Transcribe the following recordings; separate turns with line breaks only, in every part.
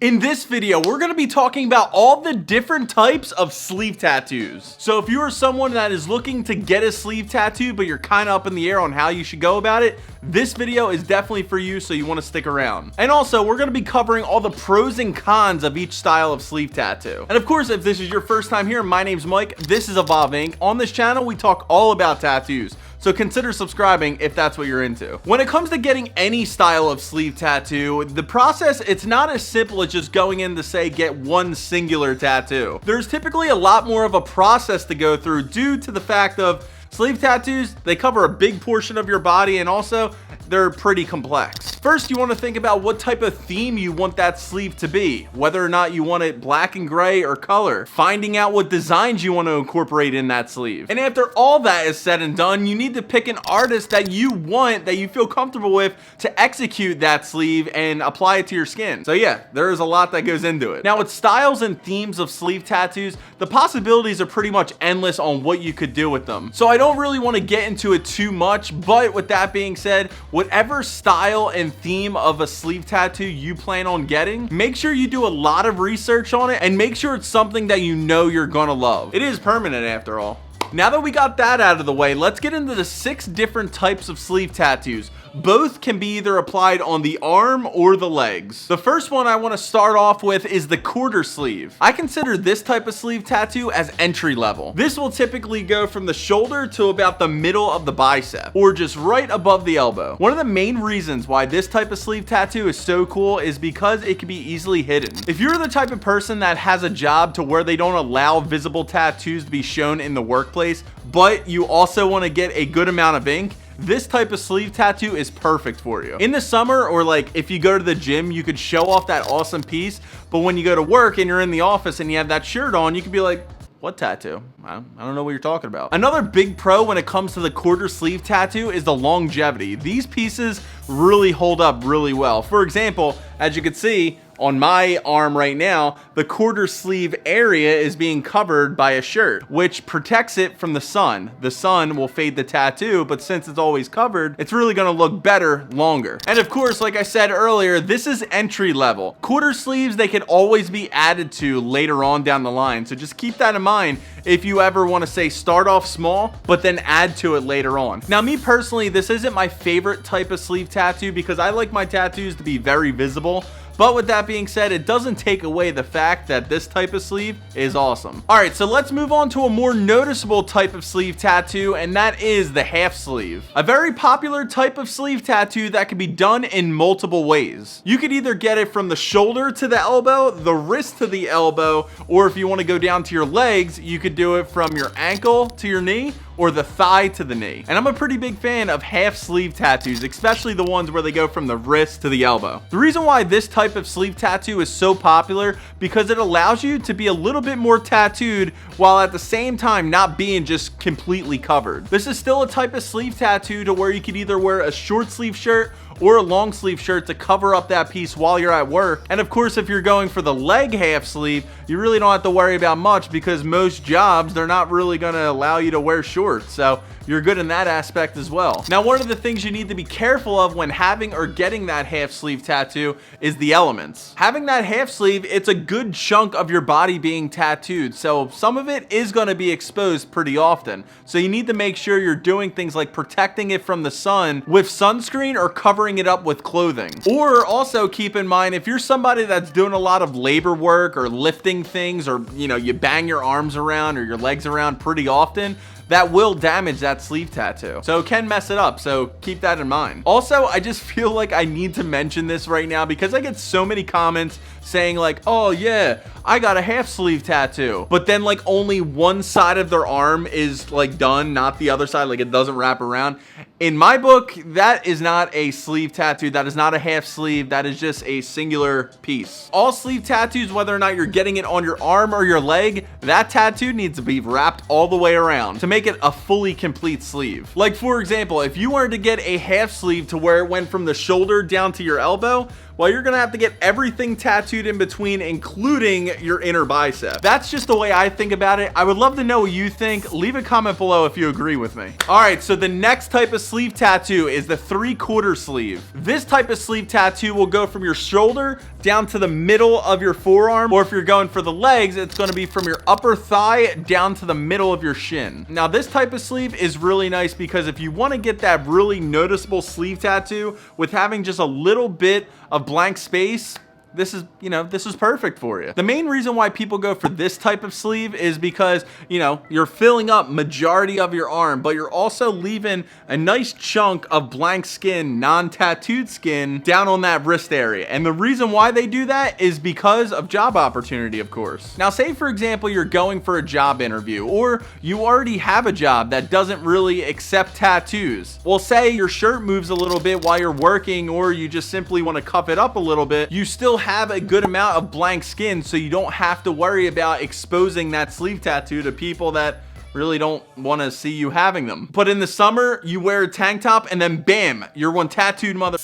In this video, we're going to be talking about all the different types of sleeve tattoos. So if you are someone that is looking to get a sleeve tattoo, but you're kind of up in the air on how you should go about it, this video is definitely for you, so you want to stick around. And also, we're going to be covering all the pros and cons of each style of sleeve tattoo. And of course, if this is your first time here, my name's Mike. This is EvolveINK. On this channel, we talk all about tattoos. So consider subscribing if that's what you're into. When it comes to getting any style of sleeve tattoo, the process, it's not as simple as just going in to say get one singular tattoo. There's typically a lot more of a process to go through due to the fact of sleeve tattoos, they cover a big portion of your body, and also they're pretty complex. First, you want to think about what type of theme you want that sleeve to be, whether or not you want it black and gray or color, finding out what designs you want to incorporate in that sleeve. And after all that is said and done, you need to pick an artist that you want, that you feel comfortable with, to execute that sleeve and apply it to your skin. So yeah, there is a lot that goes into it. Now with styles and themes of sleeve tattoos, the possibilities are pretty much endless on what you could do with them. So I don't really want to get into it too much, but with that being said, whatever style and theme of a sleeve tattoo you plan on getting, make sure you do a lot of research on it and make sure it's something that you know you're gonna love. It is permanent after all. Now that we got that out of the way, let's get into the 6 different types of sleeve tattoos. Both can be either applied on the arm or the legs. The first one I want to start off with is the quarter sleeve. I consider this type of sleeve tattoo as entry level. This will typically go from the shoulder to about the middle of the bicep, or just right above the elbow. One of the main reasons why this type of sleeve tattoo is so cool is because it can be easily hidden. If you're the type of person that has a job to where they don't allow visible tattoos to be shown in the workplace, but you also want to get a good amount of ink, this type of sleeve tattoo is perfect for you. In the summer, or like if you go to the gym, you could show off that awesome piece, but when you go to work and you're in the office and you have that shirt on, you could be like, what tattoo? I don't know what you're talking about. Another big pro when it comes to the quarter sleeve tattoo is the longevity. These pieces really hold up really well. For example, as you can see, on my arm right now, the quarter sleeve area is being covered by a shirt, which protects it from the sun. The sun will fade the tattoo, but since it's always covered, it's really gonna look better longer. And of course, like I said earlier, this is entry level. Quarter sleeves, they can always be added to later on down the line. So just keep that in mind if you ever wanna say start off small, but then add to it later on. Now, me personally, this isn't my favorite type of sleeve tattoo because I like my tattoos to be very visible. But with that being said, it doesn't take away the fact that this type of sleeve is awesome. All right, so let's move on to a more noticeable type of sleeve tattoo, and that is the half sleeve. A very popular type of sleeve tattoo that can be done in multiple ways. You could either get it from the shoulder to the elbow, the wrist to the elbow, or if you want to go down to your legs, you could do it from your ankle to your knee, or the thigh to the knee. And I'm a pretty big fan of half sleeve tattoos, especially the ones where they go from the wrist to the elbow. The reason why this type of sleeve tattoo is so popular because it allows you to be a little bit more tattooed while at the same time not being just completely covered. This is still a type of sleeve tattoo to where you could either wear a short sleeve shirt or a long sleeve shirt to cover up that piece while you're at work. And of course, if you're going for the leg half sleeve, you really don't have to worry about much because most jobs, they're not really gonna allow you to wear shorts. So you're good in that aspect as well. Now, one of the things you need to be careful of when having or getting that half sleeve tattoo is the elements. Having that half sleeve, it's a good chunk of your body being tattooed. So some of it is gonna be exposed pretty often. So you need to make sure you're doing things like protecting it from the sun with sunscreen or covering it up with clothing. Or also keep in mind, if you're somebody that's doing a lot of labor work or lifting things, or you bang your arms around or your legs around pretty often, that will damage that sleeve tattoo. So it can mess it up, so keep that in mind. Also, I just feel like I need to mention this right now because I get so many comments saying like, oh yeah, I got a half sleeve tattoo, but then like only one side of their arm is like done, not the other side, like it doesn't wrap around. In my book, that is not a sleeve tattoo. That is not a half sleeve. That is just a singular piece. All sleeve tattoos, whether or not you're getting it on your arm or your leg, that tattoo needs to be wrapped all the way around to make it a fully complete sleeve. Like for example, if you wanted to get a half sleeve to where it went from the shoulder down to your elbow, well, you're gonna have to get everything tattooed in between, including your inner bicep. That's just the way I think about it. I would love to know what you think. Leave a comment below if you agree with me. All right, so the next type of sleeve tattoo is the 3/4 sleeve. This type of sleeve tattoo will go from your shoulder down to the middle of your forearm, or if you're going for the legs, it's going to be from your upper thigh down to the middle of your shin. Now, this type of sleeve is really nice because if you want to get that really noticeable sleeve tattoo with having just a little bit of blank space, this is, this is perfect for you. The main reason why people go for this type of sleeve is because, you're filling up majority of your arm, but you're also leaving a nice chunk of blank skin, non-tattooed skin down on that wrist area. And the reason why they do that is because of job opportunity, of course. Now, say for example, you're going for a job interview, or you already have a job that doesn't really accept tattoos. Well, say your shirt moves a little bit while you're working, or you just simply want to cuff it up a little bit, you still have a good amount of blank skin, so you don't have to worry about exposing that sleeve tattoo to people that really don't want to see you having them. But in the summer, you wear a tank top and then bam, you're one tattooed mother.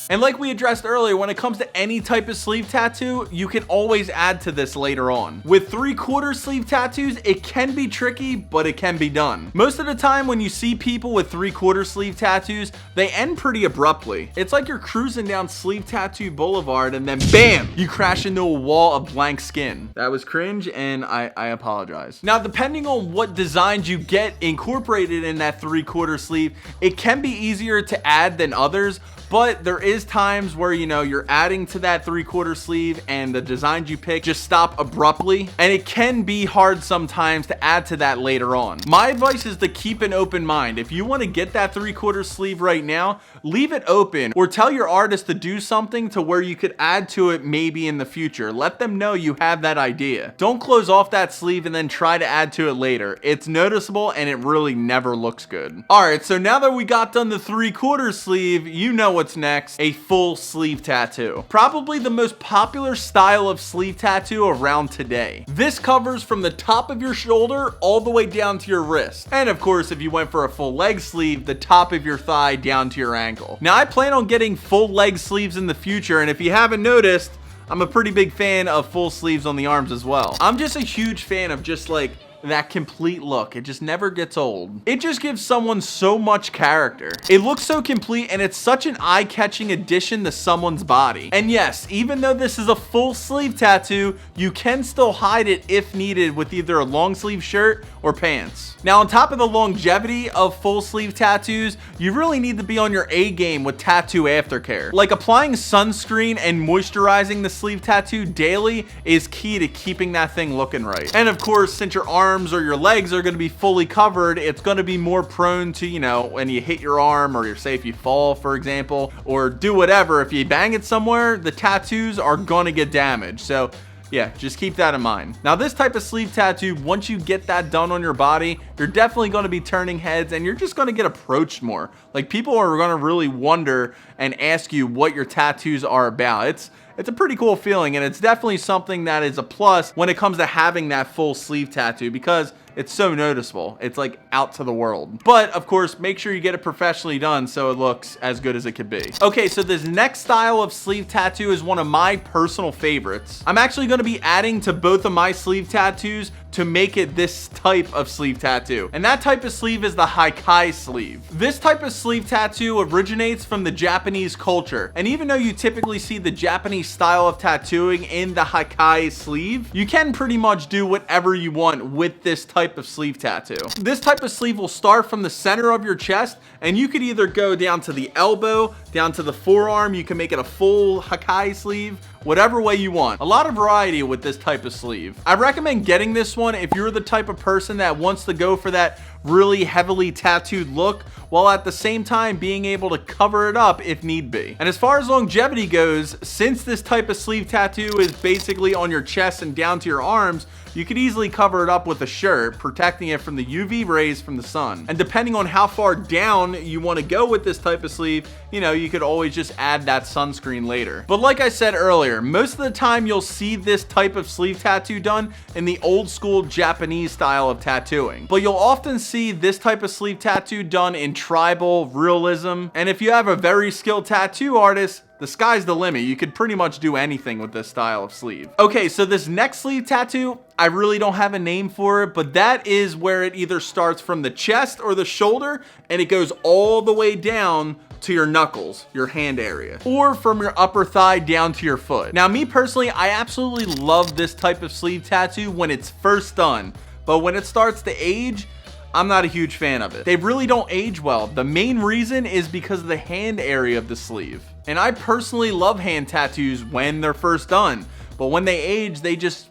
And like we addressed earlier, when it comes to any type of sleeve tattoo, you can always add to this later on. With 3/4 sleeve tattoos, it can be tricky, but it can be done. Most of the time when you see people with 3/4 sleeve tattoos, they end pretty abruptly. It's like you're cruising down Sleeve Tattoo Boulevard and then bam, you crash into a wall of blank skin. That was cringe and I apologize. Now, depending on what designs you get incorporated in that 3/4 sleeve, it can be easier to add than others, but there is times where, you're adding to that 3/4 sleeve and the designs you pick just stop abruptly. And it can be hard sometimes to add to that later on. My advice is to keep an open mind. If you want to get that 3/4 sleeve right now, leave it open or tell your artist to do something to where you could add to it maybe in the future. Let them know you have that idea. Don't close off that sleeve and then try to add to it later. It's noticeable and it really never looks good. All right, so now that we got done the 3/4 sleeve, you know what's next, a full sleeve tattoo. Probably the most popular style of sleeve tattoo around today. This covers from the top of your shoulder all the way down to your wrist. And of course, if you went for a full leg sleeve, the top of your thigh down to your ankle. Now, I plan on getting full leg sleeves in the future, and if you haven't noticed, I'm a pretty big fan of full sleeves on the arms as well. I'm just a huge fan of just like that complete look. It just never gets old. It just gives someone so much character. It looks so complete and it's such an eye-catching addition to someone's body. And yes, even though this is a full sleeve tattoo, you can still hide it if needed with either a long sleeve shirt or pants. Now, on top of the longevity of full sleeve tattoos, you really need to be on your A game with tattoo aftercare. Like applying sunscreen and moisturizing the sleeve tattoo daily is key to keeping that thing looking right. And of course, since your arms or your legs are going to be fully covered, it's going to be more prone to, when you hit your arm, or say if you fall, for example, or do whatever, if you bang it somewhere, the tattoos are going to get damaged. So yeah, just keep that in mind. Now, this type of sleeve tattoo, once you get that done on your body, you're definitely going to be turning heads and you're just going to get approached more. Like, people are going to really wonder and ask you what your tattoos are about. It's a pretty cool feeling, and it's definitely something that is a plus when it comes to having that full sleeve tattoo because it's so noticeable. It's like out to the world. But of course, make sure you get it professionally done so it looks as good as it could be. Okay, so this next style of sleeve tattoo is one of my personal favorites. I'm actually going to be adding to both of my sleeve tattoos to make it this type of sleeve tattoo. And that type of sleeve is the Haikai Sleeve. This type of sleeve tattoo originates from the Japanese culture. And even though you typically see the Japanese style of tattooing in the Haikai Sleeve, you can pretty much do whatever you want with this type of sleeve tattoo. This type of sleeve will start from the center of your chest, and you could either go down to the elbow, down to the forearm. You can make it a full Haikai sleeve, whatever way you want. A lot of variety with this type of sleeve. I recommend getting this one if you're the type of person that wants to go for that really heavily tattooed look, while at the same time being able to cover it up if need be. And as far as longevity goes, since this type of sleeve tattoo is basically on your chest and down to your arms, you could easily cover it up with a shirt, protecting it from the UV rays from the sun. And depending on how far down you want to go with this type of sleeve, you could always just add that sunscreen later. But like I said earlier, most of the time you'll see this type of sleeve tattoo done in the old school Japanese style of tattooing. But you'll often see this type of sleeve tattoo done in tribal realism. And if you have a very skilled tattoo artist, the sky's the limit. You could pretty much do anything with this style of sleeve. Okay, so this next sleeve tattoo, I really don't have a name for it, but that is where it either starts from the chest or the shoulder and it goes all the way down to your knuckles, your hand area, or from your upper thigh down to your foot. Now, me personally, I absolutely love this type of sleeve tattoo when it's first done, but when it starts to age, I'm not a huge fan of it. They really don't age well. The main reason is because of the hand area of the sleeve. And I personally love hand tattoos when they're first done, but when they age, they just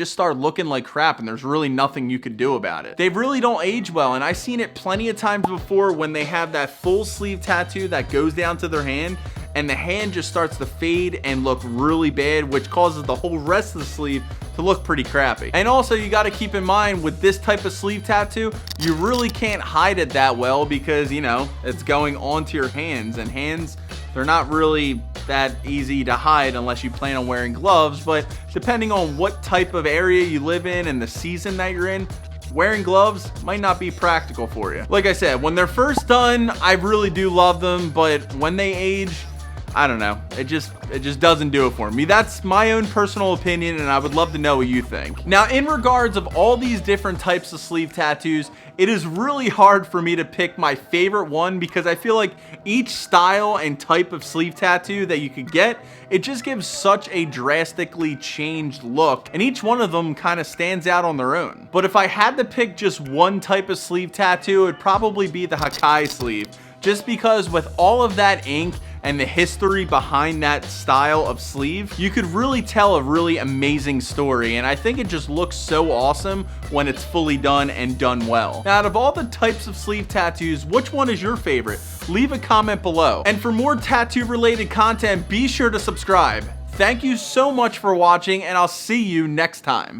start looking like crap and there's really nothing you could do about it. They really don't age well, and I've seen it plenty of times before when they have that full sleeve tattoo that goes down to their hand and the hand just starts to fade and look really bad, which causes the whole rest of the sleeve to look pretty crappy. And also, you got to keep in mind with this type of sleeve tattoo, you really can't hide it that well because, you know, it's going onto your hands, and hands, they're not really that easy to hide unless you plan on wearing gloves. But depending on what type of area you live in and the season that you're in, wearing gloves might not be practical for you. Like I said, when they're first done, I really do love them, but when they age, I don't know. It just doesn't do it for me. That's my own personal opinion, and I would love to know what you think. Now, in regards of all these different types of sleeve tattoos, it is really hard for me to pick my favorite one because I feel like each style and type of sleeve tattoo that you could get, it just gives such a drastically changed look, and each one of them kind of stands out on their own. But if I had to pick just one type of sleeve tattoo, it'd probably be the Haikai sleeve, just because with all of that ink and the history behind that style of sleeve, you could really tell a really amazing story, and I think it just looks so awesome when it's fully done and done well. Now, out of all the types of sleeve tattoos, which one is your favorite? Leave a comment below. And for more tattoo related content, be sure to subscribe. Thank you so much for watching, and I'll see you next time.